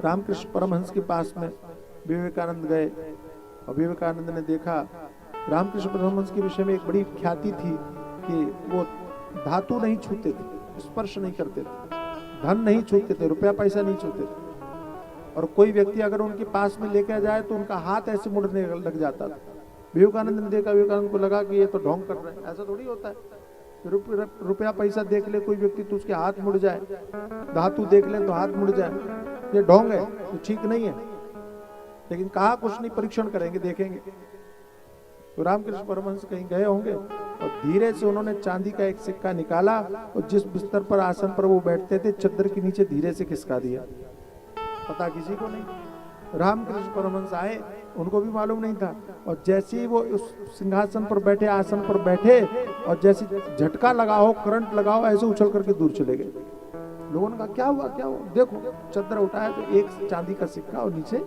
रामकृष्ण परमहंस के पास में विवेकानंद गए और विवेकानंद ने देखा, रामकृष्ण परमहंस के विषय में एक बड़ी ख्याति थी कि वो धातु नहीं छूते थे, स्पर्श नहीं करते थे, धन नहीं छूते थे, रुपया पैसा नहीं छूते थे। और कोई व्यक्ति अगर उनके पास में लेकर जाए तो उनका हाथ ऐसे मुड़ने लग जाता था। विवेकानंद ने देखा, विवेकानंद को लगा कि ये तो ढोंग कर रहे हैं, ऐसा थोड़ी होता है। रुपया पैसा देख ले कोई व्यक्ति तो उसके हाथ मुड़ जाए, धातु देख ले तो हाथ मुड़ जाए, ये ढोंग है, तो ठीक नहीं है। लेकिन कहा कुछ नहीं, परीक्षण करेंगे, देखेंगे। तो रामकृष्ण परमहंस कहीं गए होंगे और धीरे से उन्होंने चांदी का एक सिक्का निकाला और जिस बिस्तर पर आसन पर वो बैठते थे चद्दर के नीचे धीरे से खिसका दिया। पता किसी को नहीं। रामकृष्ण परमहंस आए, उनको भी मालूम नहीं था, और जैसे ही वो उस सिंहासन पर बैठे, आसन पर बैठे, और जैसे झटका लगा हो, करंट लगा हो, ऐसे उछल करके दूर चले गए। लोगों ने कहा क्या हुआ क्या हुआ? देखो चद्दर उठाया तो एक चांदी का सिक्का और नीचे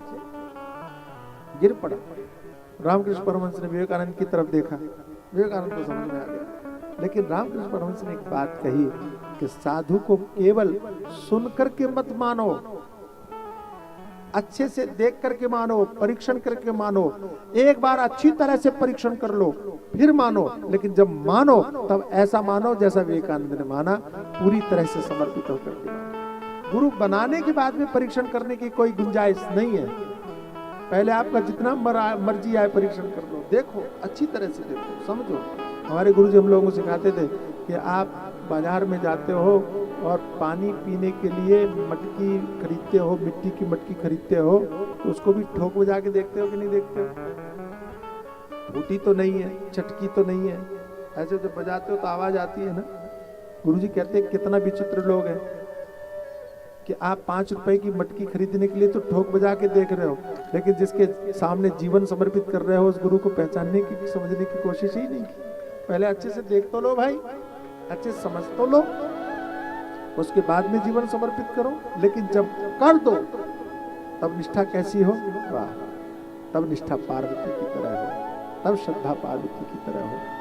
गिर पड़ा। रामकृष्ण परमहंस ने विवेकानंद की तरफ देखा, विवेकानंद को समझ में आ गया। लेकिन रामकृष्ण परमहंस ने एक बात कही कि साधु को केवल सुन करके मत मानो, अच्छे से देख करके मानो, परीक्षण करके मानो। एक बार अच्छी तरह से परीक्षण कर लो फिर मानो, लेकिन जब मानो तब ऐसा मानो जैसा विवेकानंद ने माना, पूरी तरह से समर्पित होकर के मानो। गुरु बनाने के बाद में परीक्षण करने की कोई गुंजाइश नहीं है। पहले आपका जितना मर्जी आए परीक्षण कर लो, देखो अच्छी तरह से देखो, समझो। हमारे गुरुजी हम लोगों को सिखाते थे कि आप बाजार में जाते हो और पानी पीने के लिए मटकी खरीदते हो, मिट्टी की मटकी खरीदते हो, तो उसको भी ठोक बजा के देखते हो कि नहीं देखते हो? फूटी तो नहीं है, चटकी तो नहीं है, ऐसे जब बजाते हो तो आवाज आती है ना। गुरुजी कहते हैं कितना विचित्र लोग हैं कि आप 5 रुपए की मटकी खरीदने के लिए तो ठोक बजा के देख रहे हो, लेकिन जिसके सामने जीवन समर्पित कर रहे हो उस गुरु को पहचानने की, समझने की कोशिश ही नहीं की। पहले अच्छे से देख तो लो भाई, अच्छे से समझ तो लो, उसके बाद में जीवन समर्पित करो। लेकिन जब कर दो तब निष्ठा कैसी हो? वाह, तब निष्ठा पार्वती की तरह हो, तब श्रद्धा पार्वती की तरह हो।